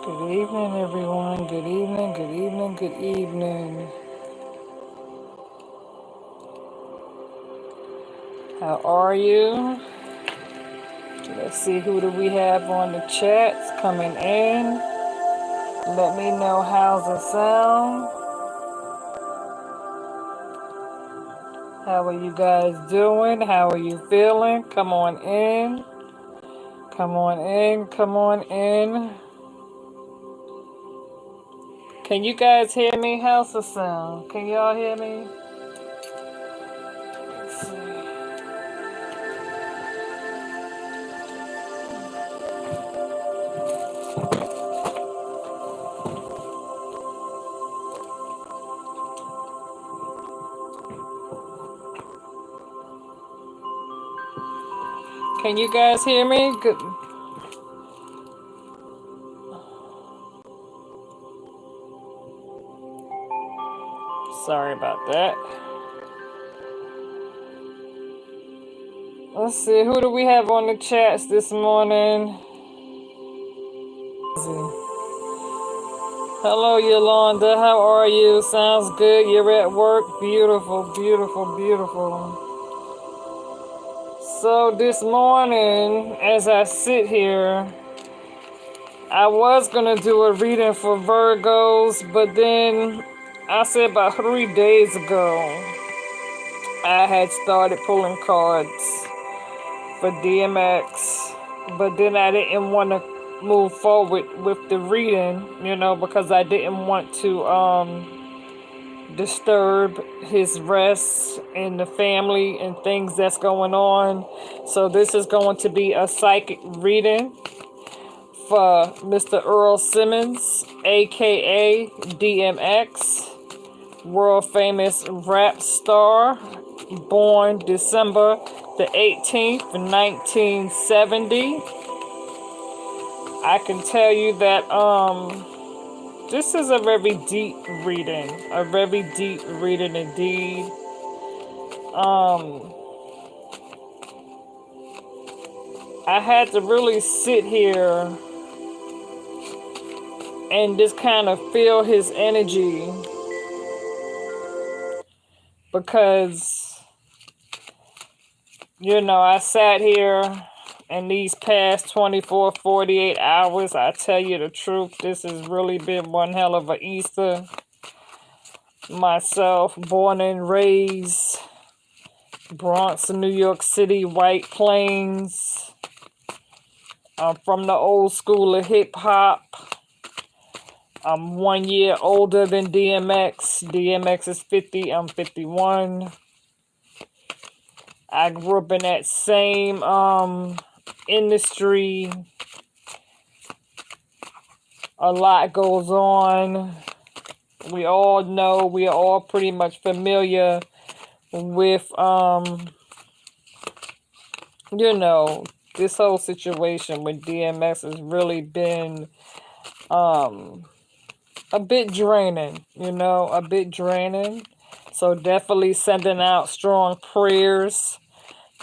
Good evening, everyone. Good evening, good evening, good evening. How are you? Let's see, who do we have on the chats coming in? Let me know how's it sound. How are you guys doing? How are you feeling? Come on in. Come on in. Come on in. Can you guys hear me? How's the sound? Can y'all hear me? Let's see. Can you guys hear me? Good. Sorry about that. Let's see, who do we have on the chats this morning? Hello, Yolanda. How are you? Sounds good. You're at work. Beautiful, beautiful, beautiful. So this morning, as I sit here, I was going to do a reading for Virgos, but then I said about 3 days ago, I had started pulling cards for DMX, but then I didn't want to move forward with the reading, because I didn't want to disturb his rest and the family and things that's going on. So this is going to be a psychic reading for Mr. Earl Simmons, aka DMX, world famous rap star, born December the 18th, 1970. I can tell you that this is a very deep reading, indeed. I had to really sit here and just kind of feel his energy, because I sat here in these past 24, 48 hours. I tell you the truth, this has really been one hell of a Easter. Myself, born and raised Bronx, New York City, White Plains. I'm from the old school of hip hop. I'm 1 year older than DMX. DMX is 50, I'm 51. I grew up in that same industry. A lot goes on. We all know, we are all pretty much familiar with this whole situation with DMX has really been a bit draining, a bit draining. So definitely sending out strong prayers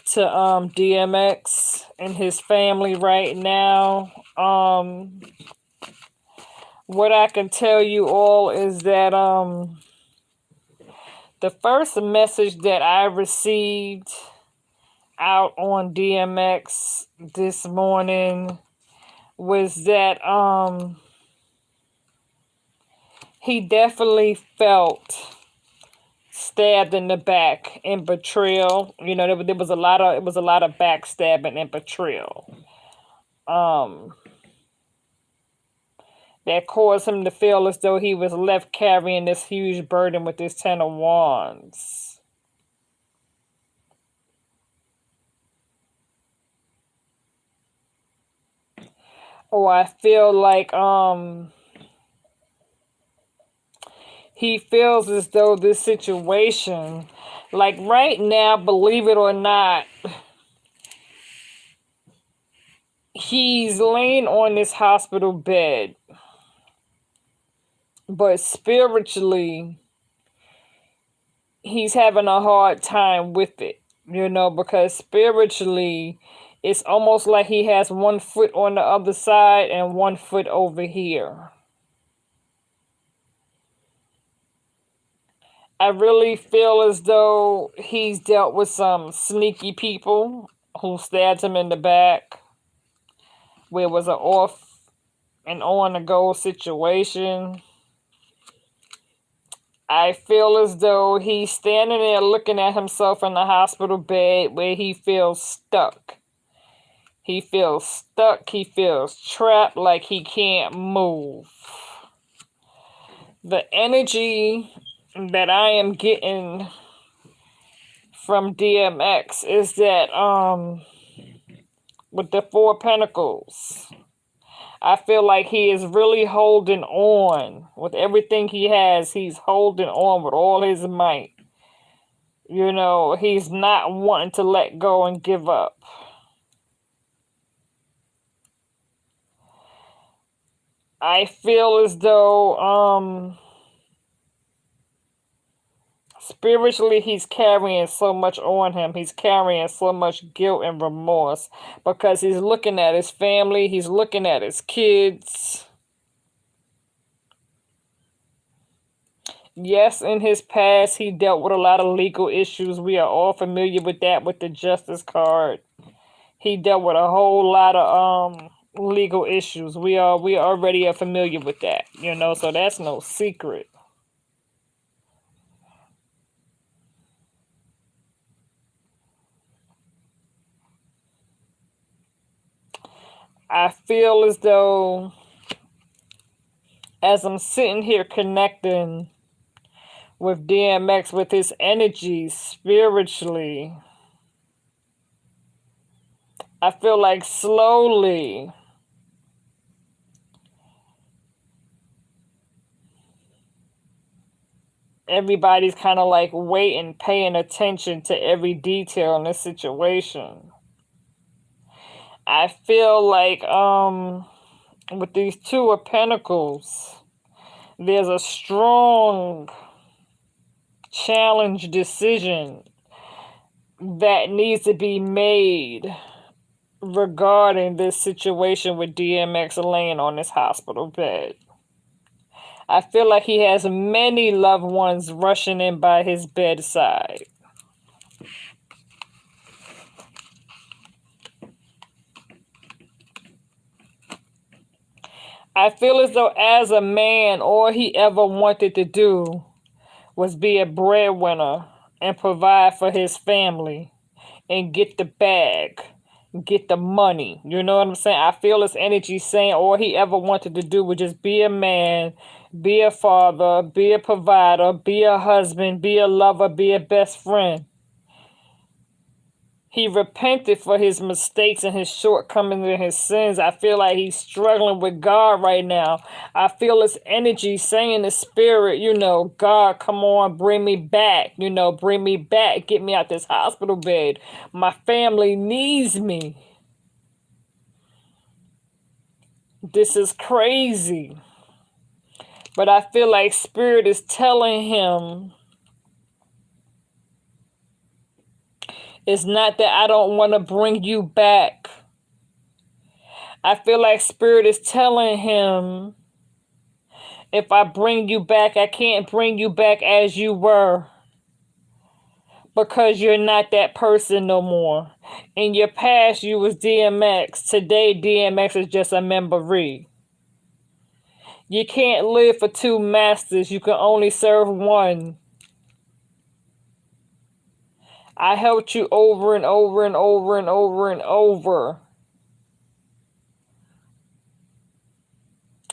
to DMX and his family right now. What I can tell you all is that the first message that I received out on DMX this morning was that he definitely felt stabbed in the back in betrayal. There was a lot of backstabbing and betrayal. That caused him to feel as though he was left carrying this huge burden with this Ten of Wands. Oh, I feel like he feels as though this situation, like right now, believe it or not, he's laying on this hospital bed, but spiritually, he's having a hard time with it, because spiritually, It's almost like he has one foot on the other side and one foot over here. I really feel as though he's dealt with some sneaky people who stabbed him in the back, where it was an off and on the go situation. I feel as though he's standing there looking at himself in the hospital bed where he feels stuck. He feels stuck. He feels trapped, like he can't move. The energy that I am getting from DMX is that with the Four of Pentacles, I feel like he is really holding on with everything he has. He's holding on with all his might. You know, he's not wanting to let go and give up. I feel as though spiritually he's carrying so much on him. He's carrying so much guilt and remorse because he's looking at his family. He's looking at his kids. Yes, in his past, he dealt with a lot of legal issues. We are all familiar with that with the Justice card. He dealt with a whole lot of legal issues. We already are familiar with that, you know, so that's no secret. I feel as though as I'm sitting here connecting with DMX, with his energy spiritually, I feel like slowly everybody's kind of like waiting, paying attention to every detail in this situation. I feel like with these Two of Pentacles, there's a strong challenge decision that needs to be made regarding this situation with DMX laying on his hospital bed. I feel like he has many loved ones rushing in by his bedside. I feel as though as a man, all he ever wanted to do was be a breadwinner and provide for his family and get the bag, get the money. You know what I'm saying? I feel his energy saying all he ever wanted to do was just be a man, be a father, be a provider, be a husband, be a lover, be a best friend. He repented for his mistakes and his shortcomings and his sins. I feel like he's struggling with God right now. I feel his energy saying the spirit, you know, God, come on, bring me back. You know, bring me back. Get me out this hospital bed. My family needs me. This is crazy. But I feel like spirit is telling him, it's not that I don't want to bring you back. I feel like spirit is telling him, if I bring you back, I can't bring you back as you were. Because you're not that person no more. In your past, you was DMX. Today, DMX is just a memory. You can't live for two masters. You can only serve one. I helped you over and over and over and over and over.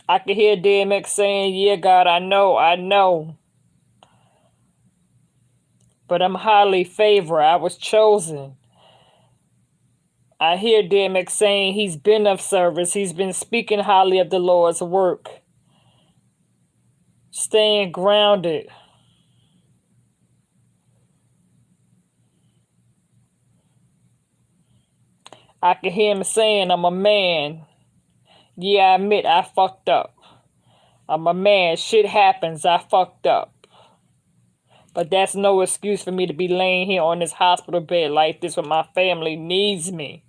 I can hear DMX saying, yeah, God, I know. But I'm highly favored. I was chosen. I hear DMX saying he's been of service. He's been speaking highly of the Lord's work. Staying grounded. I can hear him saying, I'm a man. Yeah, I admit I fucked up. I'm a man. Shit happens. I fucked up. But that's no excuse for me to be laying here on this hospital bed like this when my family needs me.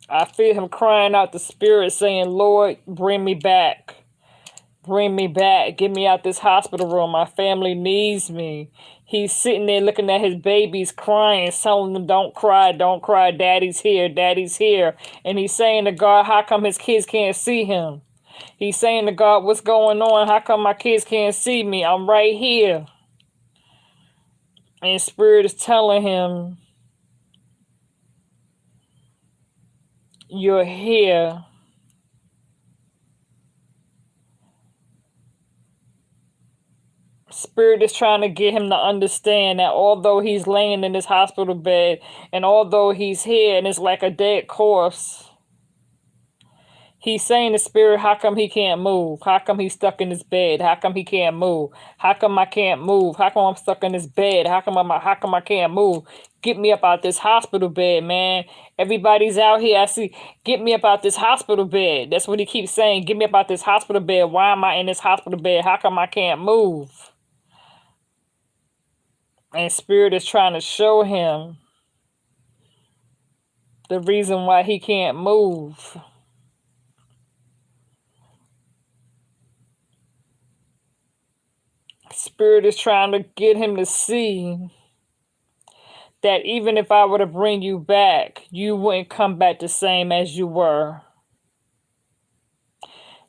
I feel him crying out the spirit saying, Lord, bring me back. Bring me back. Get me out this hospital room. My family needs me. He's sitting there looking at his babies crying, telling them, don't cry, don't cry. Daddy's here, daddy's here. And he's saying to God, how come his kids can't see him? He's saying to God, what's going on? How come my kids can't see me? I'm right here. And Spirit is telling him, you're here. Spirit is trying to get him to understand that although he's laying in this hospital bed and although he's here and it's like a dead corpse, he's saying to Spirit, how come he can't move? How come he's stuck in his bed? How come he can't move? How come I can't move? How come I'm stuck in this bed? How come I can't move? Get me up out this hospital bed, man. Everybody's out here. I see. Get me up out this hospital bed. That's what he keeps saying. Get me up out this hospital bed. Why am I in this hospital bed? How come I can't move? And Spirit is trying to show him the reason why he can't move. Spirit is trying to get him to see that even if I were to bring you back, you wouldn't come back the same as you were.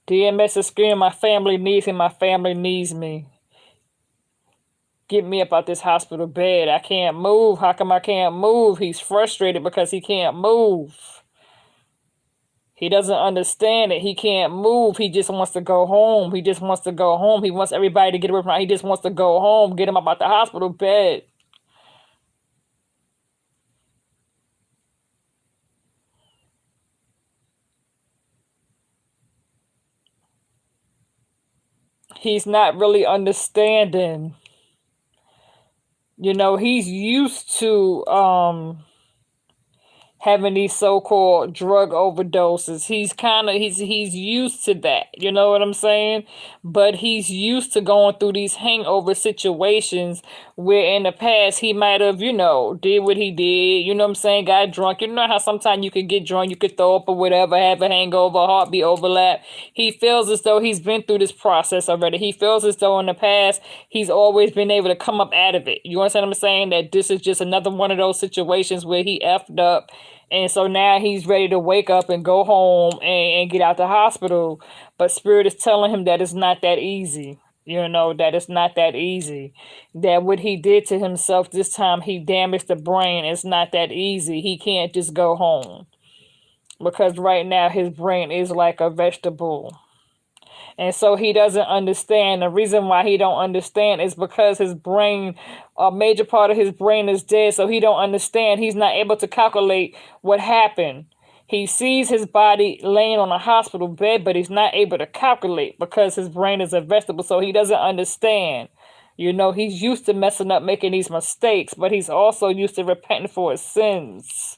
DMX is screaming, my family needs him, my family needs me. Get me up out this hospital bed. I can't move. How come I can't move? He's frustrated because he can't move. He doesn't understand it. He can't move. He just wants to go home. He just wants to go home. He wants everybody to get away from him. He just wants to go home. Get him up out the hospital bed. He's not really understanding. You know, he's used to having these so-called drug overdoses. He's used to that. You know what I'm saying? But he's used to going through these hangover situations where in the past he might have, did what he did. You know what I'm saying? Got drunk. You know how sometimes you could get drunk, you could throw up or whatever, have a hangover, heartbeat overlap. He feels as though he's been through this process already. He feels as though in the past he's always been able to come up out of it. You understand what I'm saying? That this is just another one of those situations where he effed up. And so now he's ready to wake up and go home and get out the hospital. But Spirit is telling him that it's not that easy. That it's not that easy. That what he did to himself this time, he damaged the brain. It's not that easy. He can't just go home. Because right now his brain is like a vegetable. And so he doesn't understand. The reason why he don't understand is because his brain, a major part of his brain is dead. So he don't understand. He's not able to calculate what happened. He sees his body laying on a hospital bed, but he's not able to calculate because his brain is a vegetable. So he doesn't understand. He's used to messing up, making these mistakes, but he's also used to repenting for his sins.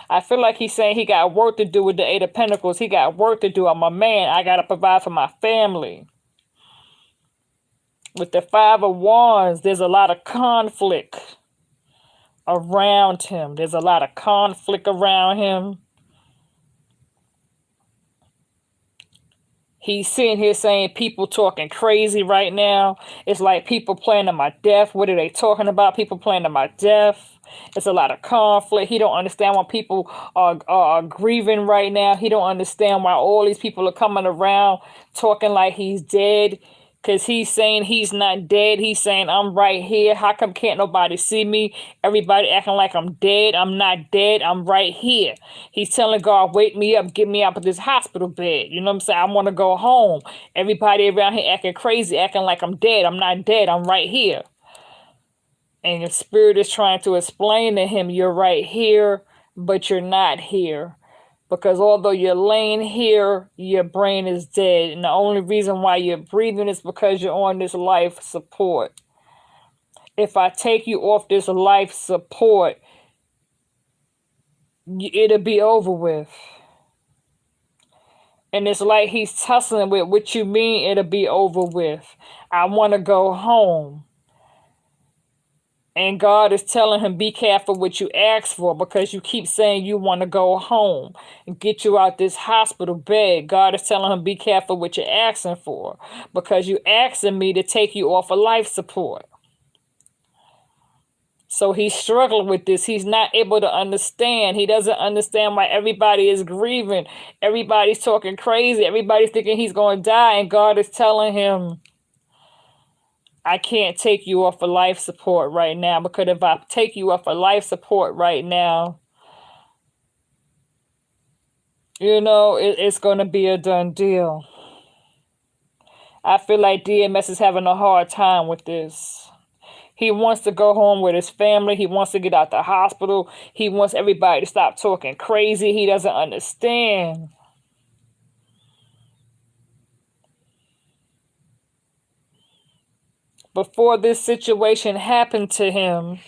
I feel like he's saying he got work to do with the Eight of Pentacles. He got work to do. I'm a man. I got to provide for my family. With the Five of Wands, there's a lot of conflict around him. There's a lot of conflict around him. He's sitting here saying people talking crazy right now. It's like people planning my death. What are they talking about? People planning my death. It's a lot of conflict. He don't understand why people are grieving right now. He don't understand why all these people are coming around talking like he's dead. Because he's saying he's not dead. He's saying, I'm right here. How come can't nobody see me? Everybody acting like I'm dead. I'm not dead. I'm right here. He's telling God, wake me up. Get me out of this hospital bed. You know what I'm saying? I want to go home. Everybody around here acting crazy, acting like I'm dead. I'm not dead. I'm right here. And your Spirit is trying to explain to him, you're right here, but you're not here. Because although you're laying here, your brain is dead. And the only reason why you're breathing is because you're on this life support. If I take you off this life support, it'll be over with. And it's like he's tussling with, what you mean it'll be over with? I want to go home. And God is telling him, be careful what you ask for, because you keep saying you want to go home and get you out this hospital bed. God is telling him, be careful what you're asking for, because you asking me to take you off of life support. So he's struggling with this. He's not able to understand. He doesn't understand why everybody is grieving. Everybody's talking crazy. Everybody's thinking he's going to die. And God is telling him, I can't take you off of life support right now, because if I take you off of life support right now, it's going to be a done deal. I feel like DMS is having a hard time with this. He wants to go home with his family. He wants to get out the hospital. He wants everybody to stop talking crazy. He doesn't understand. Before this situation happened to him,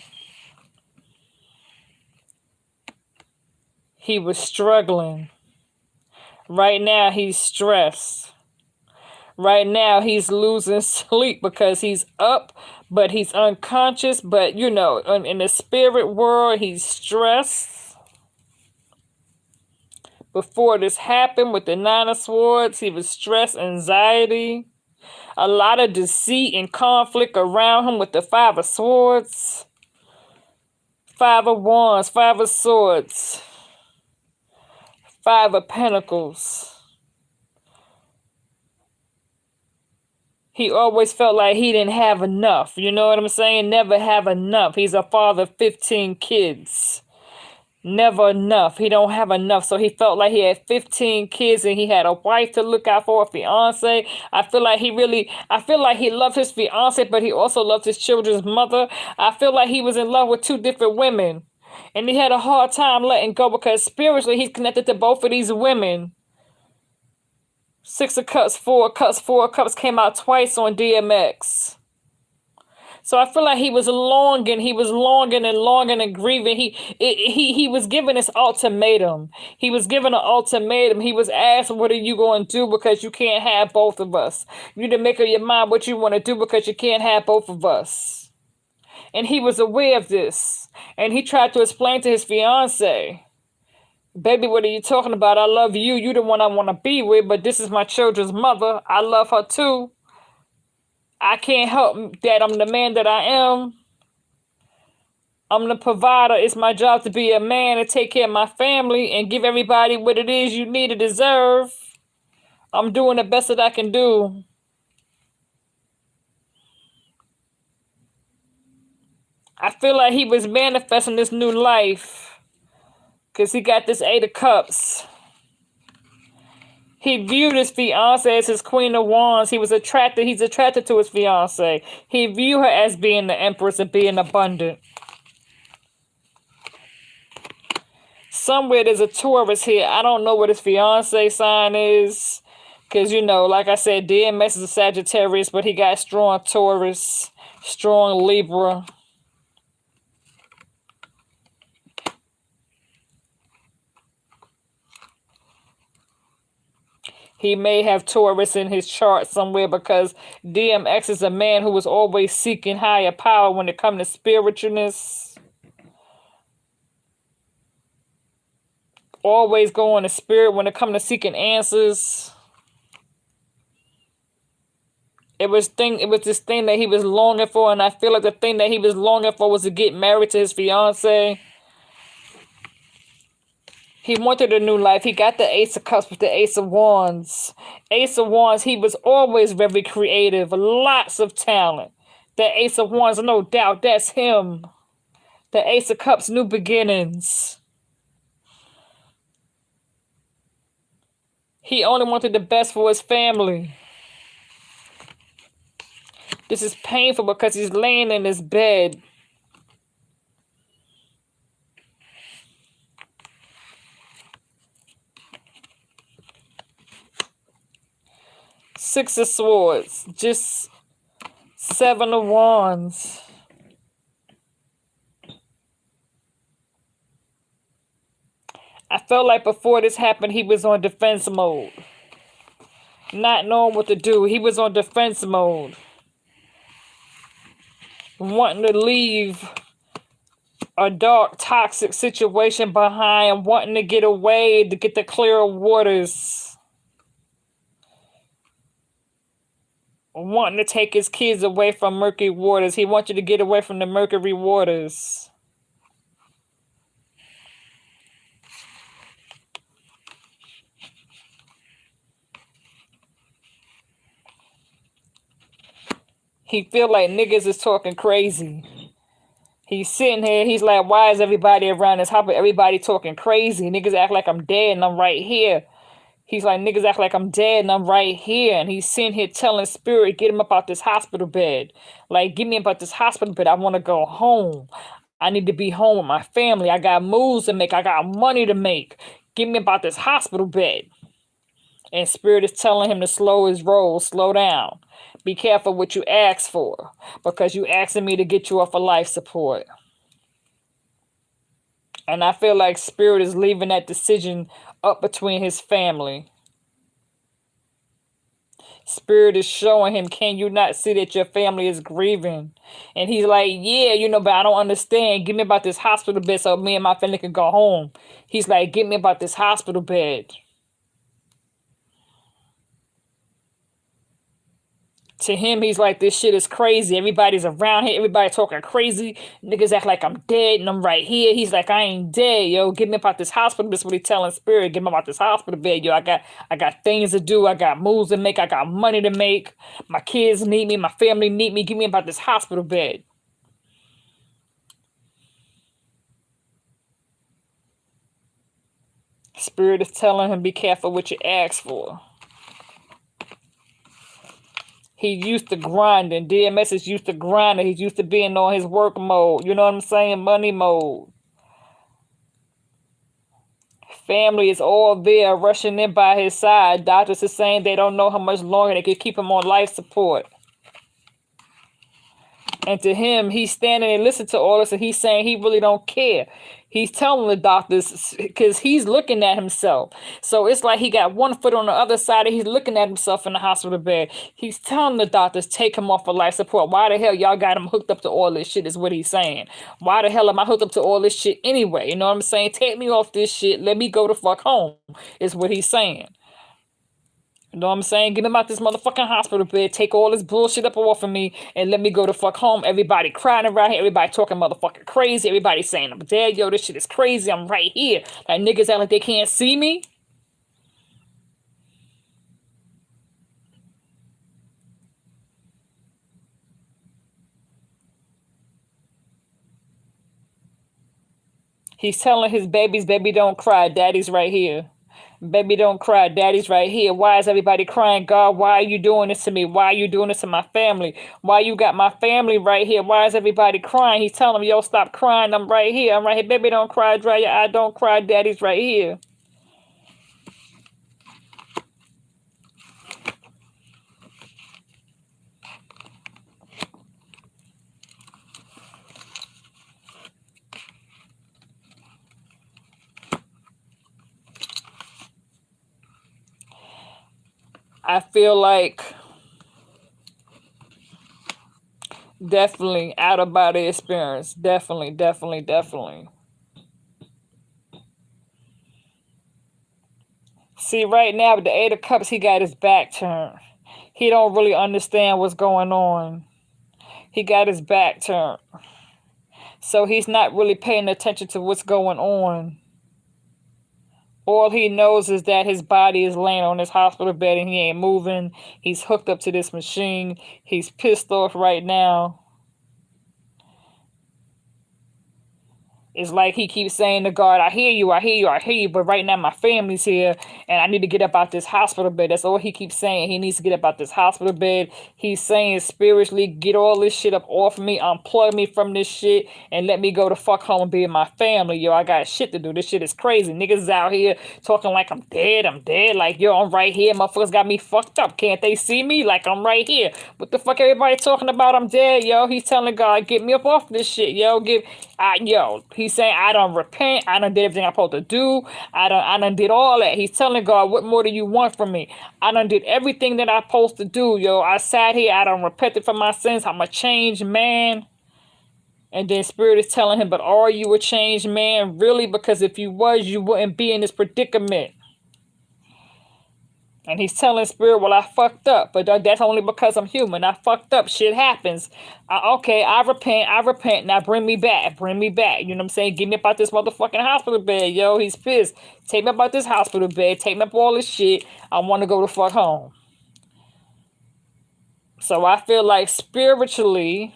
he was struggling. Right now, he's stressed. Right now, he's losing sleep because he's up, but he's unconscious. But, in the spirit world, he's stressed. Before this happened with the Nine of Swords, he was stressed, anxiety, a lot of deceit and conflict around him with the Five of Swords, Five of Wands, Five of Swords, Five of Pentacles. He always felt like he didn't have enough. You know what I'm saying? Never have enough. He's a father of 15 kids. Never enough. He don't have enough. So he felt like he had 15 kids and he had a wife to look out for, a fiance. I feel like he loved his fiance, but he also loved his children's mother. I feel like he was in love with two different women. And he had a hard time letting go, because spiritually he's connected to both of these women. Six of Cups, Four of Cups. Four of Cups came out twice on DMX. So I feel like he was longing and grieving. He was given this ultimatum. He was given an ultimatum. He was asked, what are you going to do, because you can't have both of us. You need to make up your mind what you want to do, because you can't have both of us. And he was aware of this. And he tried to explain to his fiance, baby, what are you talking about? I love you. You're the one I want to be with, but this is my children's mother. I love her too. I can't help that I'm the man that I am. I'm the provider. It's my job to be a man and take care of my family and give everybody what it is you need to deserve. I'm doing the best that I can do. I feel like he was manifesting this new life, because he got this Eight of Cups. He viewed his fiance as his Queen of Wands. He's attracted to his fiance. He viewed her as being the Empress and being abundant. Somewhere there's a Taurus here. I don't know what his fiance sign is, because, like I said, DMX is a Sagittarius, but he got strong Taurus, strong Libra. He may have Taurus in his chart somewhere, because DMX is a man who was always seeking higher power when it comes to spiritualness. Always going to spirit when it comes to seeking answers. It was this thing that he was longing for, and I feel like the thing that he was longing for was to get married to his fiance. He wanted a new life. He got the Ace of Cups with the Ace of Wands. Ace of Wands, he was always very creative. Lots of talent. The Ace of Wands, no doubt, that's him. The Ace of Cups, new beginnings. He only wanted the best for his family. This is painful because he's laying in his bed. Six of Swords, just Seven of Wands. I felt like before this happened, he was on defense mode. Not knowing what to do. He was on defense mode. wanting to leave a dark, toxic situation behind, wanting to get away, to get the clearer waters, wanting to take his kids away from murky waters. He wants you to get away from the murky waters. He feel like niggas is talking crazy. He's sitting here, he's like, why is everybody around this house? Everybody talking crazy. Niggas act like I'm dead and I'm right here. He's like, niggas act like I'm dead and I'm right here. And he's sitting here telling Spirit, get him up out this hospital bed. Like, get me up out this hospital bed. I want to go home. I need to be home with my family. I got moves to make. I got money to make. Get me about this hospital bed. And Spirit is telling him to slow his roll, slow down. Be careful what you ask for, because you asking me to get you off of life support. And I feel like Spirit is leaving that decision up between his family. Spirit is showing him, can you not see that your family is grieving? And he's like, yeah, but I don't understand. Give me about this hospital bed so me and my family can go home. He's like, get me about this hospital bed. To him, he's like, this shit is crazy. Everybody's around here. Everybody talking crazy. Niggas act like I'm dead and I'm right here. He's like, I ain't dead, yo. Get me about this hospital. That's what he telling Spirit. Get me about this hospital bed, yo. I got things to do. I got moves to make. I got money to make. My kids need me. My family need me. Give me about this hospital bed. Spirit is telling him, be careful what you ask for. He's used to grinding. DMX is used to grinding. He's used to being on his work mode. You know what I'm saying? Money mode. Family is all there rushing in by his side. Doctors are saying they don't know how much longer they could keep him on life support. And to him, he's standing and listening to all this, and he's saying he really don't care. He's telling the doctors, because he's looking at himself. So it's like he got one foot on the other side and he's looking at himself in the hospital bed. He's telling the doctors, take him off of life support. Why the hell y'all got him hooked up to all this shit is what he's saying. Why the hell am I hooked up to all this shit anyway? You know what I'm saying? Take me off this shit. Let me go the fuck home is what he's saying. You know what I'm saying? Get him out this motherfucking hospital bed. Take all this bullshit up off of me and let me go the fuck home. Everybody crying around here. Everybody talking motherfucking crazy. Everybody saying I'm dead. Yo, this shit is crazy. I'm right here. Like niggas act like they can't see me. He's telling his babies, baby, don't cry. Daddy's right here. Baby, don't cry. Daddy's right here. Why is everybody crying? God, why are you doing this to me? Why are you doing this to my family? Why you got my family right here? Why is everybody crying? He's telling them, yo, stop crying. I'm right here. I'm right here. Baby, don't cry. Dry your eye. Don't cry. Daddy's right here. I feel like definitely out of body experience. Definitely, definitely, definitely. See, right now with the Eight of Cups, he got his back turned. He don't really understand what's going on. He got his back turned. So he's not really paying attention to what's going on. All he knows is that his body is laying on his hospital bed and he ain't moving. He's hooked up to this machine. He's pissed off right now. It's like he keeps saying to God, I hear you, I hear you, I hear you, but right now my family's here and I need to get up out this hospital bed. That's all he keeps saying. He needs to get up out this hospital bed. He's saying spiritually, get all this shit up off me, unplug me from this shit, and let me go to fuck home and be with my family. Yo, I got shit to do. This shit is crazy. Niggas out here talking like I'm dead. Like, yo, I'm right here. Motherfuckers got me fucked up. Can't they see me? Like, I'm right here. What the fuck everybody talking about? I'm dead, yo. He's telling God, get me up off this shit, yo. He's saying, I don't repent. I done did everything I'm supposed to do. I done did all that. He's telling God, what more do you want from me? I done did everything that I'm supposed to do, yo. I sat here. I done repented for my sins. I'm a changed man. And then Spirit is telling him, but are you a changed man? Really? Because if you was, you wouldn't be in this predicament. And he's telling Spirit, well, I fucked up, but that's only because I'm human. I fucked up. Shit happens. Okay, I repent. I repent. Now bring me back. Bring me back. You know what I'm saying? Get me up out this motherfucking hospital bed. Yo, he's pissed. Take me up out this hospital bed. Take me up all this shit. I want to go the fuck home. So I feel like spiritually,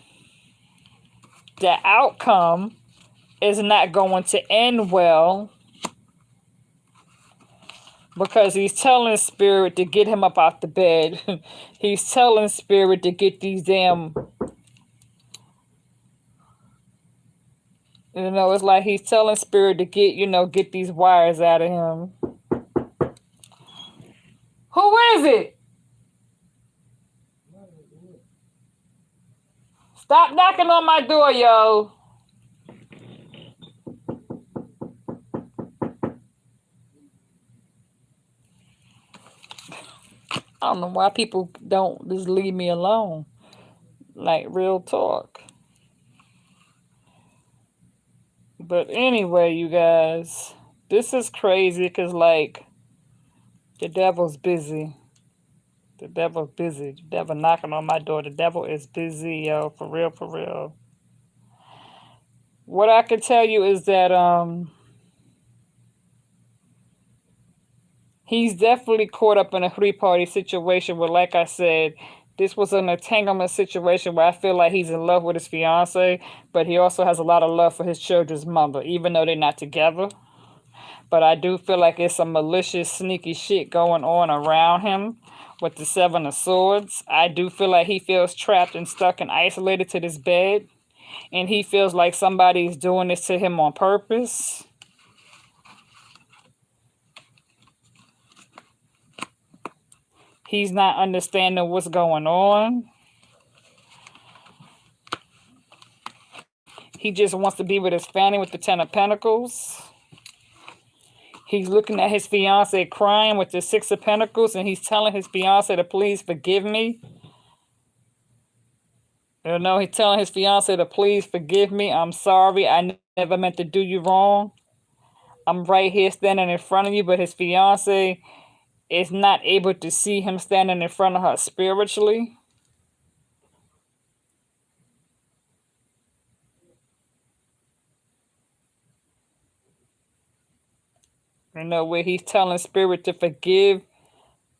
the outcome is not going to end well because he's telling Spirit to get him up out the bed. He's telling Spirit to get these damn, it's like he's telling Spirit to get, get these wires out of him. Who is it? Stop knocking on my door, yo. I don't know why people don't just leave me alone. Like, real talk. But anyway, you guys, this is crazy because, like, the devil's busy. The devil's busy. The devil knocking on my door. The devil is busy, yo. For real, for real. What I can tell you is that he's definitely caught up in a three-party situation where, like I said, this was an entanglement situation where I feel like he's in love with his fiance, but he also has a lot of love for his children's mother, even though they're not together. But I do feel like it's some malicious, sneaky shit going on around him with the Seven of Swords. I do feel like he feels trapped and stuck and isolated to this bed. And he feels like somebody's doing this to him on purpose. He's not understanding what's going on. He just wants to be with his family with the Ten of Pentacles. He's looking at his fiance crying with the Six of Pentacles, and he's telling his fiance to please forgive me. He's telling his fiance to please forgive me. I'm sorry. I never meant to do you wrong. I'm right here standing in front of you, but his fiance is not able to see him standing in front of her spiritually. Where he's telling Spirit to forgive.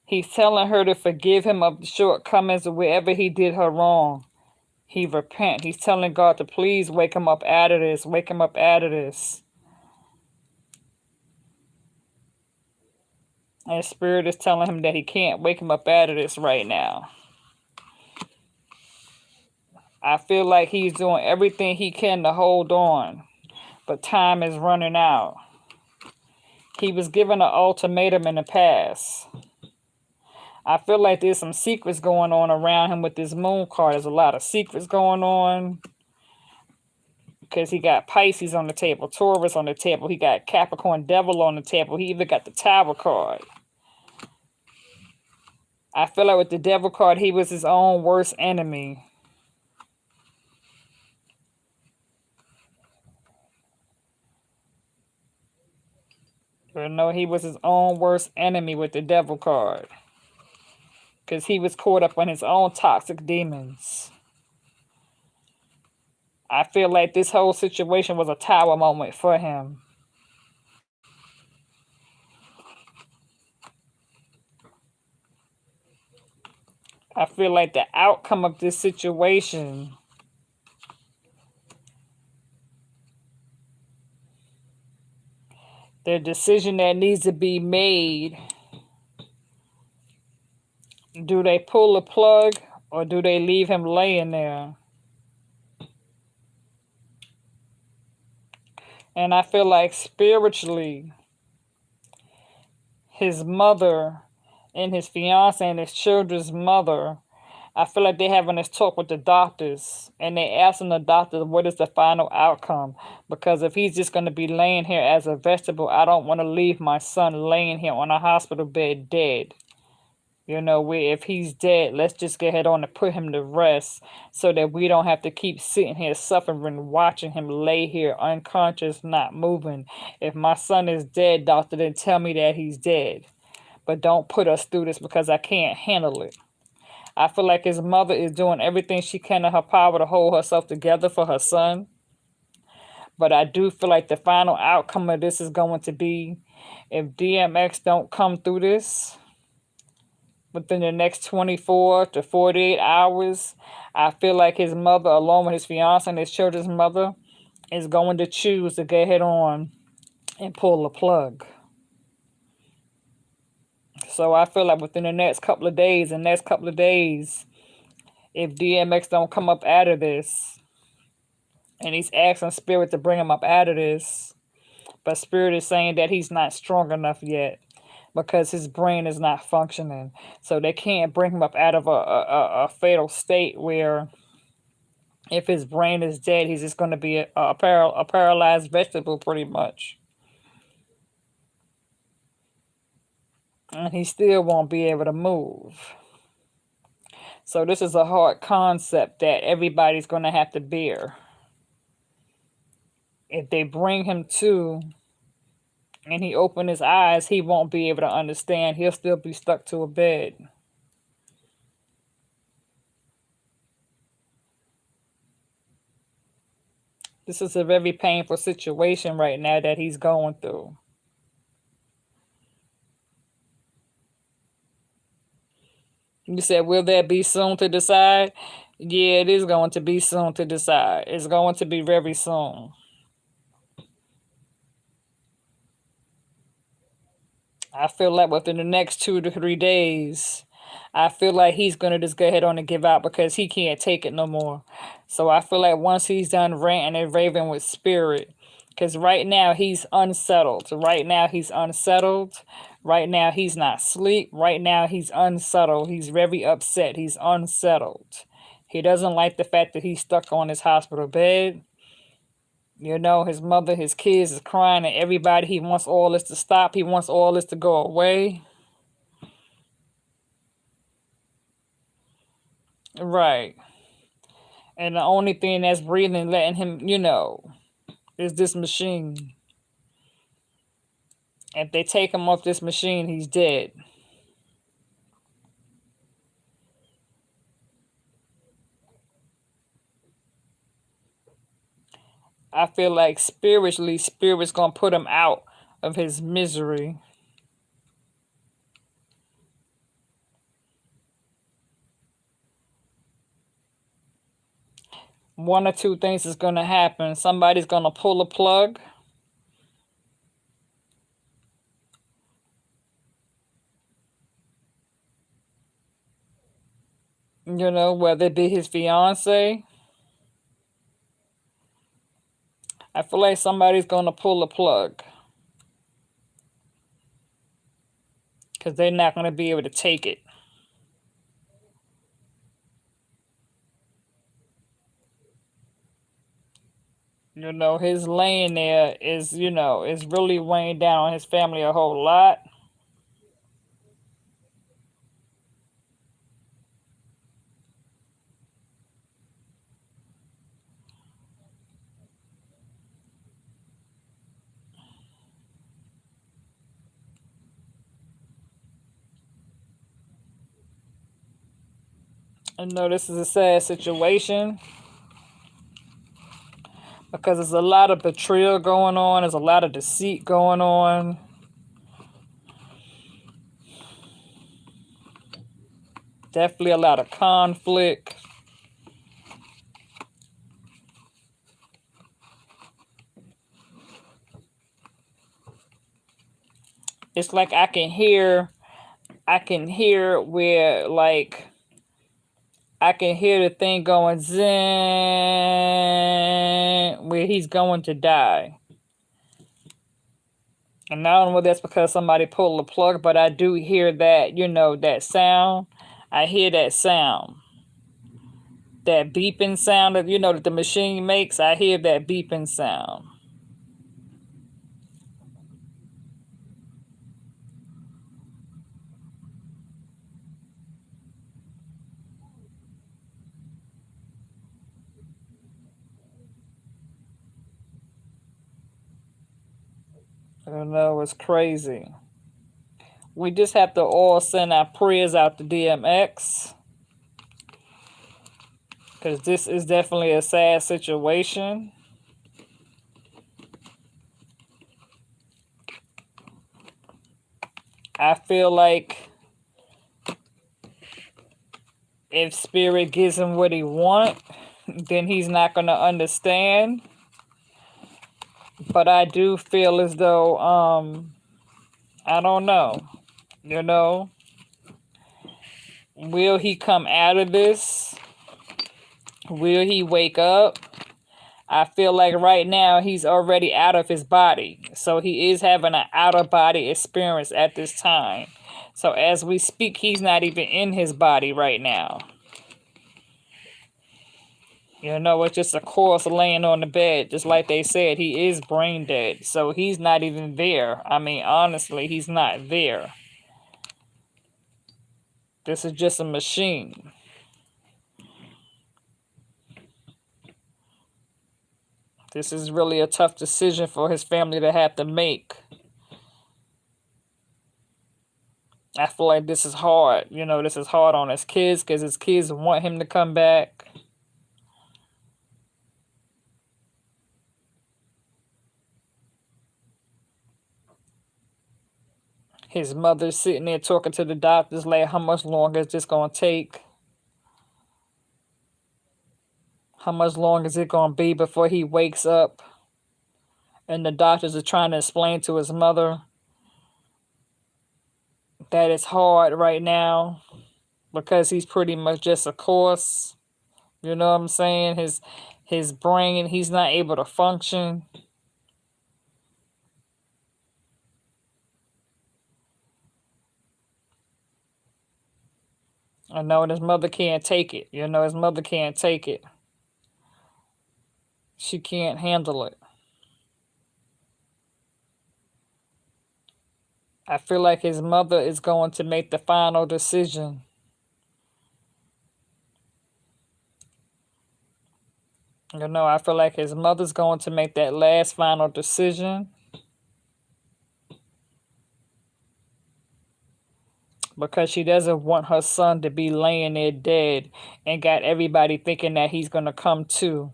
He's telling her to forgive him of the shortcomings of wherever he did her wrong. He repent. He's telling God to please wake him up out of this. Wake him up out of this. And Spirit is telling him that he can't wake him up out of this right now. I feel like he's doing everything he can to hold on, but time is running out. He was given an ultimatum in the past. I feel like there's some secrets going on around him with this moon card. There's a lot of secrets going on. Because he got Pisces on the table, Taurus on the table. He got Capricorn Devil on the table. He even got the Tower card. I feel like with the Devil card, he was his own worst enemy. He was his own worst enemy with the Devil card. Because he was caught up on his own toxic demons. I feel like this whole situation was a Tower moment for him. I feel like the outcome of this situation the decision that needs to be made, do they pull the plug or do they leave him laying there? And I feel like spiritually, his mother and his fiance and his children's mother, I feel like they're having this talk with the doctors and they asking the doctors what is the final outcome. Because if he's just going to be laying here as a vegetable, I don't want to leave my son laying here on a hospital bed dead. Where if he's dead, let's just get ahead on and put him to rest so that we don't have to keep sitting here suffering, watching him lay here unconscious, not moving. If my son is dead, doctor, then tell me that he's dead. But don't put us through this because I can't handle it. I feel like his mother is doing everything she can in her power to hold herself together for her son. But I do feel like the final outcome of this is going to be, if DMX don't come through this within the next 24 to 48 hours, I feel like his mother, along with his fiance and his children's mother, is going to choose to go ahead on and pull the plug. So I feel like within the next couple of days, if DMX don't come up out of this, and he's asking Spirit to bring him up out of this, but Spirit is saying that he's not strong enough yet because his brain is not functioning. So they can't bring him up out of a fatal state where if his brain is dead, he's just going to be a paralyzed vegetable pretty much. And he still won't be able to move. So this is a hard concept that everybody's going to have to bear. If they bring him to and he open his eyes, he won't be able to understand. He'll still be stuck to a bed. This is a very painful situation right now that he's going through. You said, will that be soon to decide? Yeah, it is going to be soon to decide. It's going to be very soon. I feel like within the next 2 to 3 days, I feel like he's going to just go ahead on and give out because he can't take it no more. So I feel like once he's done ranting and raving with Spirit, because right now he's unsettled. Right now he's unsettled. Right now he's not asleep. Right now he's unsettled. He's very upset. He's unsettled. He doesn't like the fact that he's stuck on his hospital bed. His mother, his kids is crying, and everybody, he wants all this to stop. He wants all this to go away. Right. And the only thing that's breathing, letting him, is this machine. If they take him off this machine, he's dead. I feel like spiritually, Spirit's going to put him out of his misery. One or two things is going to happen. Somebody's going to pull a plug. Whether it be his fiance. I feel like somebody's going to pull a plug. Because they're not going to be able to take it. His laying there is really weighing down on his family a whole lot. I know this is a sad situation because there's a lot of betrayal going on. There's a lot of deceit going on. Definitely a lot of conflict. It's like I can hear where, like, I can hear the thing going zen where he's going to die. And I don't know whether that's because somebody pulled the plug, but I do hear that, that sound. I hear that sound. That beeping sound that the machine makes. I hear that beeping sound. You know, it's crazy. We just have to all send our prayers out to DMX because this is definitely a sad situation. I feel like if Spirit gives him what he want, then he's not going to understand. But I do feel as though, I don't know, you know, will he come out of this? Will he wake up? I feel like right now he's already out of his body. So he is having an out of body experience at this time. So as we speak, he's not even in his body right now. You know, it's just a corpse laying on the bed. Just like they said, he is brain dead. So he's not even there. I mean, honestly, he's not there. This is just a machine. This is really a tough decision for his family to have to make. I feel like this is hard. You know, this is hard on his kids because his kids want him to come back. His mother's sitting there talking to the doctors like, how much longer is this going to take? How much longer is it going to be before he wakes up? And the doctors are trying to explain to his mother that it's hard right now because he's pretty much just a corpse. You know what I'm saying? His brain, he's not able to function. I know, and his mother can't take it. You know, his mother can't take it. She can't handle it. I feel like his mother is going to make the final decision. You know, I feel like his mother's going to make that last final decision. Because she doesn't want her son to be laying there dead and got everybody thinking that he's going to come to.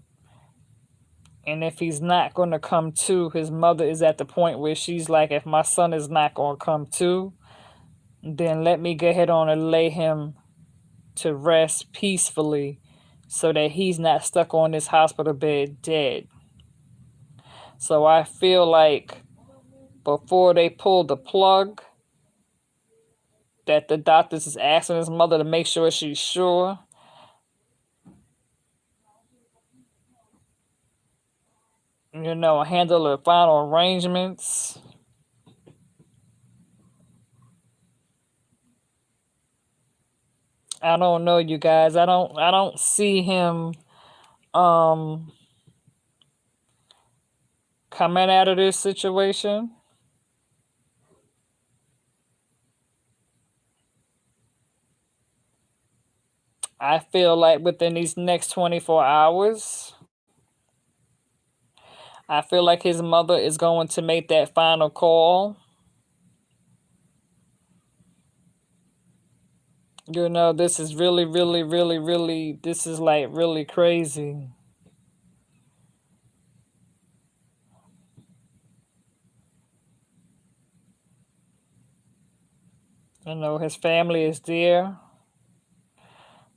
And if he's not going to come to, his mother is at the point where she's like, if my son is not going to come to, then let me go ahead on and lay him to rest peacefully so that he's not stuck on this hospital bed dead. So I feel like before they pull the plug, that the doctors is asking his mother to make sure she's sure. You know, handle the final arrangements. I don't know, you guys. I don't see him coming out of this situation. I feel like within these next 24 hours, I feel like his mother is going to make that final call. You know, this is really, really, really, really, this is like really crazy. You know, his family is there,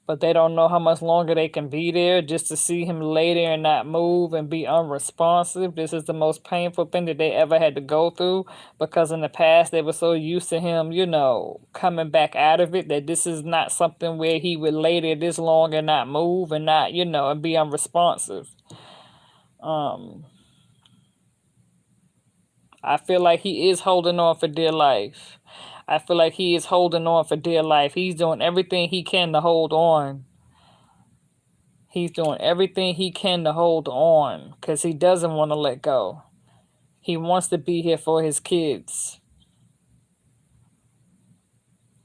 but they don't know how much longer they can be there just to see him lay there and not move and be unresponsive. This is the most painful thing that they ever had to go through because in the past they were so used to him, you know, coming back out of it that this is not something where he would lay there this long and not move and not, you know, and be unresponsive. I feel like he is holding on for dear life. I feel like he is holding on for dear life. He's doing everything he can to hold on. He's doing everything he can to hold on because he doesn't want to let go. He wants to be here for his kids.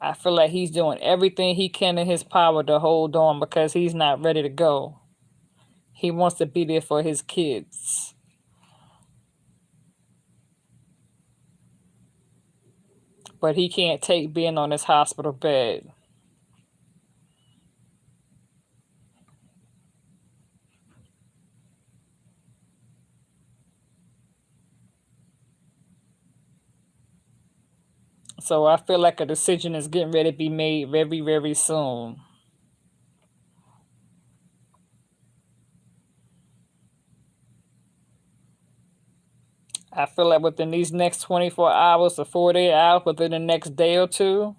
I feel like he's doing everything he can in his power to hold on because he's not ready to go. He wants to be there for his kids. but he can't take being on his hospital bed. So I feel like a decision is getting ready to be made very, very soon. I feel like within these next 24 hours to 48 hours, within the next day or two,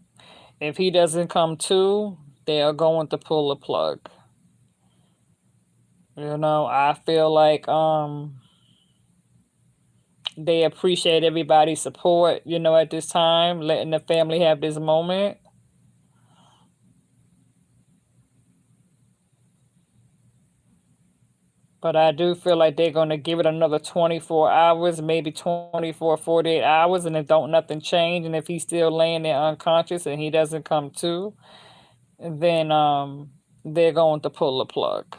if he doesn't come to, they are going to pull the plug. I feel like they appreciate everybody's support, at this time, letting the family have this moment. But I do feel like they're going to give it another 24 hours, maybe 24, 48 hours, and if don't nothing change, and if he's still laying there unconscious and he doesn't come to, then they're going to pull the plug.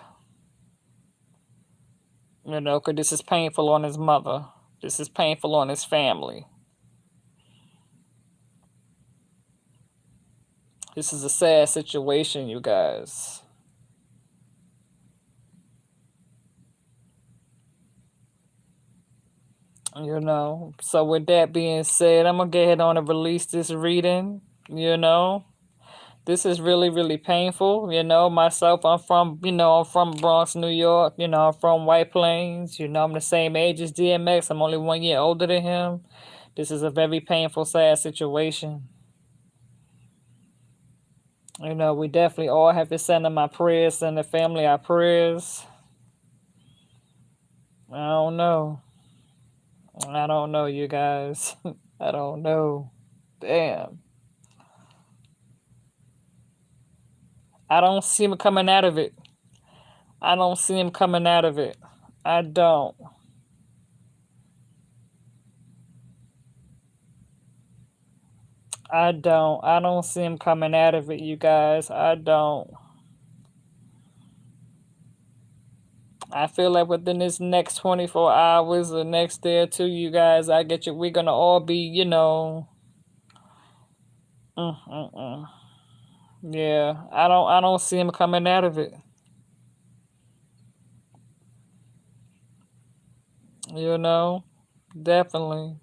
Because this is painful on his mother. This is painful on his family. This is a sad situation, you guys. So with that being said, I'm gonna go ahead on and release this reading. You know, this is really, really painful. Myself, I'm from Bronx, New York. I'm from White Plains. I'm the same age as DMX. I'm only 1 year older than him. This is a very painful, sad situation. We definitely all have to send them our prayers, send the family our prayers. I don't know. I don't know, you guys. I don't know. Damn. I don't see him coming out of it. I don't see him coming out of it. I don't. I don't. I don't see him coming out of it, you guys. I don't. I feel like within this next 24 hours or next day or two, you guys, I get you. We're going to all be, mm, mm, mm. Yeah, I don't see him coming out of it. You know, definitely.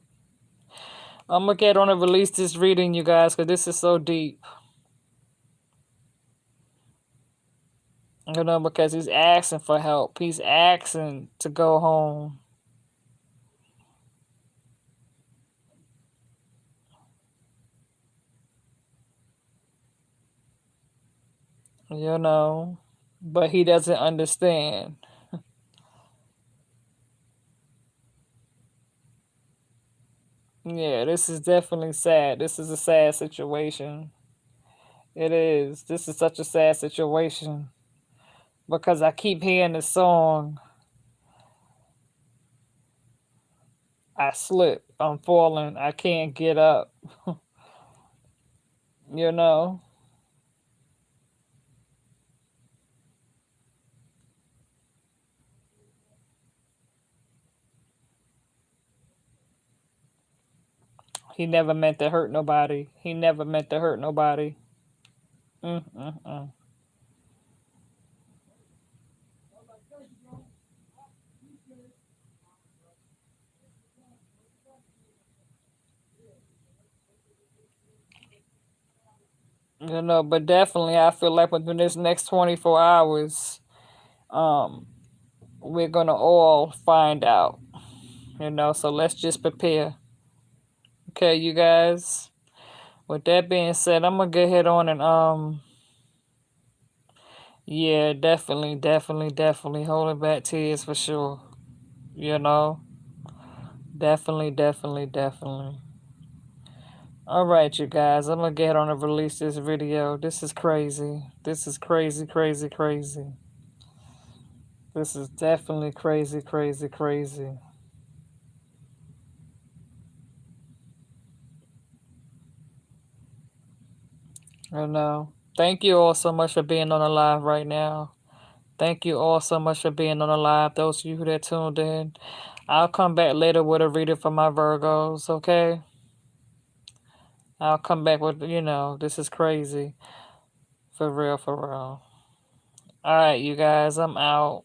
I'm gonna get on and release this reading, you guys, because this is so deep. Because he's asking for help. He's asking to go home. You know, but he doesn't understand. Yeah, this is definitely sad. This is a sad situation. It is. This is such a sad situation because I keep hearing the song. I slip. I'm falling. I can't get up. You know, he never meant to hurt nobody. He never meant to hurt nobody. Mm-mm-mm. But definitely, I feel like within this next 24 hours, um, we're gonna all find out. So let's just prepare. Okay, you guys. With that being said, I'm gonna go ahead on and yeah, definitely, definitely, definitely holding back tears for sure. You know, definitely, definitely, definitely. All right, you guys, I'm gonna get on and release this video. This is crazy. This is crazy, crazy, crazy. This is definitely crazy, crazy, crazy. I know. Thank you all so much for being on the live right now. Thank you all so much for being on the live. Those of you that tuned in. I'll come back later with a reading for my Virgos, okay? I'll come back with, this is crazy. For real, for real. All right, you guys, I'm out.